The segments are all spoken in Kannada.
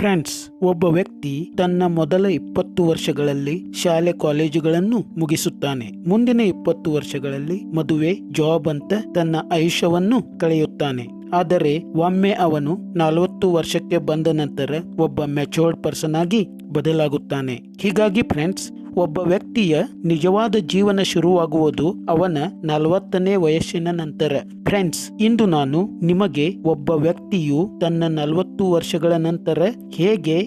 ಫ್ರೆಂಡ್ಸ್, ಒಬ್ಬ ವ್ಯಕ್ತಿ ತನ್ನ ಮೊದಲ 20 ವರ್ಷಗಳಲ್ಲಿ ಶಾಲೆ ಕಾಲೇಜುಗಳನ್ನು ಮುಗಿಸುತ್ತಾನೆ. ಮುಂದಿನ 20 ವರ್ಷಗಳಲ್ಲಿ ಮದುವೆ, ಜಾಬ್ ಅಂತ ತನ್ನ ಆಯುಷ್ಯವನ್ನು ಕಳೆಯುತ್ತಾನೆ. ಆದರೆ ಒಮ್ಮೆ ಅವನು 40 ವರ್ಷಕ್ಕೆ ಬಂದ ನಂತರ ಒಬ್ಬ ಮೆಚೂರ್ಡ್ ಪರ್ಸನ್ ಆಗಿ ಬದಲಾಗುತ್ತಾನೆ. ಹೀಗಾಗಿ ಫ್ರೆಂಡ್ಸ್, ಒಬ್ಬ ವ್ಯಕ್ತಿಯ ನಿಜವಾದ ಜೀವನ ಶುರುವಾಗುವುದು ಅವನ 40ನೇ ವಯಸ್ಸಿನ ನಂತರ. ಫ್ರೆಂಡ್ಸ್, ಇಂದು ನಾನು ನಿಮಗೆ ಒಬ್ಬ ವ್ಯಕ್ತಿಯು ತನ್ನ 40 ವರ್ಷಗಳ ನಂತರ ಹೇಗೆ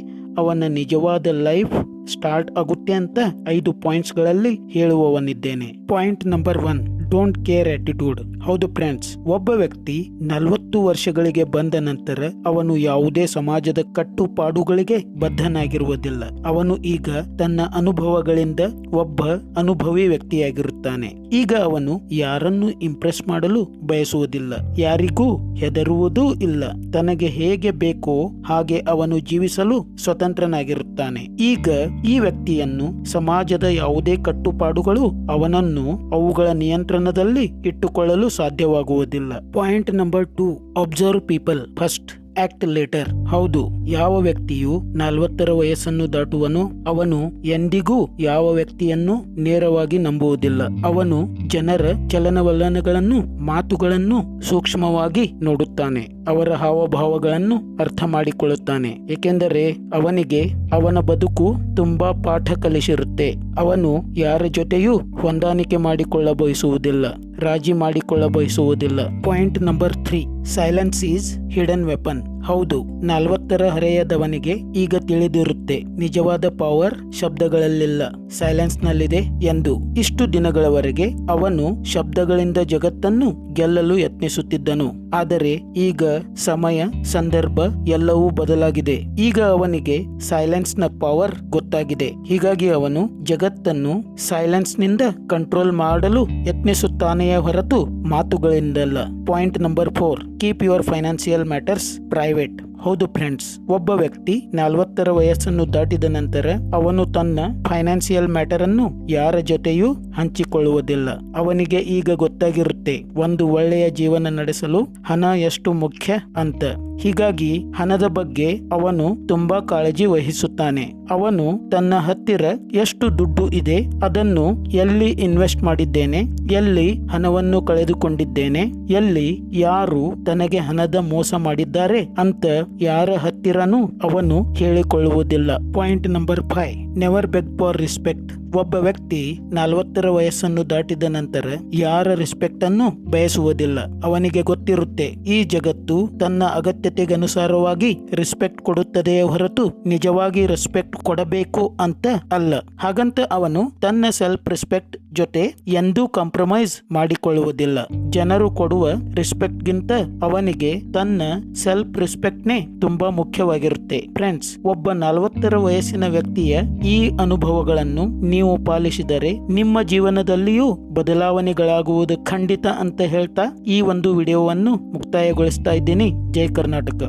ಅವನ ನಿಜವಾದ ಲೈಫ್ ಸ್ಟಾರ್ಟ್ ಆಗುತ್ತೆ ಅಂತ 5 ಪಾಯಿಂಟ್ಸ್ಗಳಲ್ಲಿ ಹೇಳುವವನಿದ್ದೇನೆ. Point number 1, don't care attitude. ಹೌದು ಫ್ರೆಂಡ್ಸ್, ಒಬ್ಬ ವ್ಯಕ್ತಿ 40 ವರ್ಷಗಳಿಗೆ ಬಂದ ನಂತರ ಅವನು ಯಾವುದೇ ಸಮಾಜದ ಕಟ್ಟುಪಾಡುಗಳಿಗೆ ಬದ್ಧನಾಗಿರುವುದಿಲ್ಲ. ಅವನು ಈಗ ತನ್ನ ಅನುಭವಗಳಿಂದ ಒಬ್ಬ ಅನುಭವಿ ವ್ಯಕ್ತಿಯಾಗಿರುತ್ತಾನೆ. ಈಗ ಅವನು ಯಾರನ್ನು ಇಂಪ್ರೆಸ್ ಮಾಡಲು ಬಯಸುವುದಿಲ್ಲ, ಯಾರಿಗೂ ಹೆದರುವುದೂ ಇಲ್ಲ. ತನಗೆ ಹೇಗೆ ಬೇಕೋ ಹಾಗೆ ಅವನು ಜೀವಿಸಲು ಸ್ವತಂತ್ರನಾಗಿರುತ್ತಾನೆ. ಈಗ ಈ ವ್ಯಕ್ತಿಯನ್ನು ಸಮಾಜದ ಯಾವುದೇ ಕಟ್ಟುಪಾಡುಗಳು ಅವನನ್ನು ಅವುಗಳ ನಿಯಂತ್ರಣದಲ್ಲಿ ಇಟ್ಟುಕೊಳ್ಳಲು ಸಾಧ್ಯವಾಗುವುದಿಲ್ಲ. Point number 2, observe people first, act later. ಹೌದು, ಯಾವ ವ್ಯಕ್ತಿಯು 40ರ ವಯಸ್ಸನ್ನು ದಾಟುವನೋ ಅವನು ಎಂದಿಗೂ ಯಾವ ವ್ಯಕ್ತಿಯನ್ನು ನೇರವಾಗಿ ನಂಬುವುದಿಲ್ಲ. ಅವನು ಜನರ ಚಲನವಲನಗಳನ್ನು, ಮಾತುಗಳನ್ನು ಸೂಕ್ಷ್ಮವಾಗಿ ನೋಡುತ್ತಾನೆ. ಅವರ ಹಾವಭಾವಗಳನ್ನು ಅರ್ಥ ಮಾಡಿಕೊಳ್ಳುತ್ತಾನೆ. ಏಕೆಂದರೆ ಅವನಿಗೆ ಅವನ ಬದುಕು ತುಂಬಾ ಪಾಠ ಕಲಿಸಿರುತ್ತೆ. ಅವನು ಯಾರ ಜೊತೆಯೂ ಹೊಂದಾಣಿಕೆ ಮಾಡಿಕೊಳ್ಳ ಬಯಸುವುದಿಲ್ಲ, ರಾಜಿ ಮಾಡಿಕೊಳ್ಳ ಬಯಸುವುದಿಲ್ಲ. Point number 3, silence is hidden weapon. ಹೌದು, 40ರ ಹರೆಯದವನಿಗೆ ಈಗ ತಿಳಿದಿರುತ್ತೆ ನಿಜವಾದ ಪವರ್ ಶಬ್ದಗಳಲ್ಲಿಲ್ಲ, ಸೈಲೆನ್ಸ್ ನಲ್ಲಿದೆ ಎಂದು. ಇಷ್ಟು ದಿನಗಳವರೆಗೆ ಅವನು ಶಬ್ದಗಳಿಂದ ಜಗತ್ತನ್ನು ಗೆಲ್ಲಲು ಯತ್ನಿಸುತ್ತಿದ್ದನು. ಆದರೆ ಈಗ ಸಮಯ, ಸಂದರ್ಭ ಎಲ್ಲವೂ ಬದಲಾಗಿದೆ. ಈಗ ಅವನಿಗೆ ಸೈಲೆನ್ಸ್ ನ ಪವರ್ ಗೊತ್ತಾಗಿದೆ. ಹೀಗಾಗಿ ಅವನು ಜಗತ್ತನ್ನು ಸೈಲೆನ್ಸ್ ನಿಂದ ಕಂಟ್ರೋಲ್ ಮಾಡಲು ಯತ್ನಿಸುತ್ತಾನೆಯೇ ಹೊರತು ಮಾತುಗಳಿಂದಲ್ಲ. Point number 4, keep your financial matters private. ಹೌದು ಫ್ರೆಂಡ್ಸ್, ಒಬ್ಬ ವ್ಯಕ್ತಿ 40ರ ವಯಸ್ಸನ್ನು ದಾಟಿದ ನಂತರ ಅವನು ತನ್ನ ಫೈನಾನ್ಸಿಯಲ್ ಮ್ಯಾಟರ್ ಅನ್ನು ಯಾರ ಜೊತೆಯೂ ಹಂಚಿಕೊಳ್ಳುವುದಿಲ್ಲ. ಅವನಿಗೆ ಈಗ ಗೊತ್ತಾಗಿರುತ್ತೆ ಒಂದು ಒಳ್ಳೆಯ ಜೀವನ ನಡೆಸಲು ಹಣ ಎಷ್ಟು ಮುಖ್ಯ ಅಂತ. ಹೀಗಾಗಿ ಹಣದ ಬಗ್ಗೆ ಅವನು ತುಂಬಾ ಕಾಳಜಿ ವಹಿಸುತ್ತಾನೆ. ಅವನು ತನ್ನ ಹತ್ತಿರ ಎಷ್ಟು ದುಡ್ಡು ಇದೆ, ಅದನ್ನು ಎಲ್ಲಿ ಇನ್ವೆಸ್ಟ್ ಮಾಡಿದ್ದೇನೆ, ಎಲ್ಲಿ ಹಣವನ್ನು ಕಳೆದುಕೊಂಡಿದ್ದೇನೆ, ಎಲ್ಲಿ ಯಾರು ತನಗೆ ಹಣದ ಮೋಸ ಮಾಡಿದ್ದಾರೆ ಅಂತ ಯಾರ ಹತ್ತಿರನೂ ಅವನು ಹೇಳಿಕೊಳ್ಳುವುದಿಲ್ಲ. Point number 5, never beg for respect. ಒಬ್ಬ ವ್ಯಕ್ತಿ 40ರ ವಯಸ್ಸನ್ನು ದಾಟಿದ ನಂತರ ಯಾರ ರೆಸ್ಪೆಕ್ಟ್ ಅನ್ನು ಬಯಸುವುದಿಲ್ಲ. ಅವನಿಗೆ ಗೊತ್ತಿರುತ್ತೆ ಈ ಜಗತ್ತು ತನ್ನ ಅಗತ್ಯತೆಗನುಸಾರವಾಗಿ ರೆಸ್ಪೆಕ್ಟ್ ಕೊಡುತ್ತದೆಯೇ ಹೊರತು ನಿಜವಾಗಿ ರೆಸ್ಪೆಕ್ಟ್ ಕೊಡಬೇಕು ಅಂತ ಅಲ್ಲ. ಹಾಗಂತ ಅವನು ತನ್ನ ಸೆಲ್ಫ್ ರೆಸ್ಪೆಕ್ಟ್ ಜೊತೆ ಎಂದೂ ಕಾಂಪ್ರಮೈಸ್ ಮಾಡಿಕೊಳ್ಳುವುದಿಲ್ಲ. ಜನರು ಕೊಡುವ ರೆಸ್ಪೆಕ್ಟ್ ಗಿಂತ ಅವನಿಗೆ ತನ್ನ ಸೆಲ್ಫ್ ರೆಸ್ಪೆಕ್ಟ್ನೇ ತುಂಬಾ ಮುಖ್ಯವಾಗಿರುತ್ತೆ. ಫ್ರೆಂಡ್ಸ್, ಒಬ್ಬ 40ರ ವಯಸ್ಸಿನ ವ್ಯಕ್ತಿಯ ಈ ಅನುಭವಗಳನ್ನು ನೀವು ಪಾಲಿಸಿದರೆ ನಿಮ್ಮ ಜೀವನದಲ್ಲಿಯೂ ಬದಲಾವಣೆಗಳಾಗುವುದು ಖಂಡಿತ ಅಂತ ಹೇಳ್ತಾ ಈ ಒಂದು ವಿಡಿಯೋವನ್ನು ಮುಕ್ತಾಯಗೊಳಿಸ್ತಾ ಇದ್ದೀನಿ. ಜೈ ಕರ್ನಾಟಕ.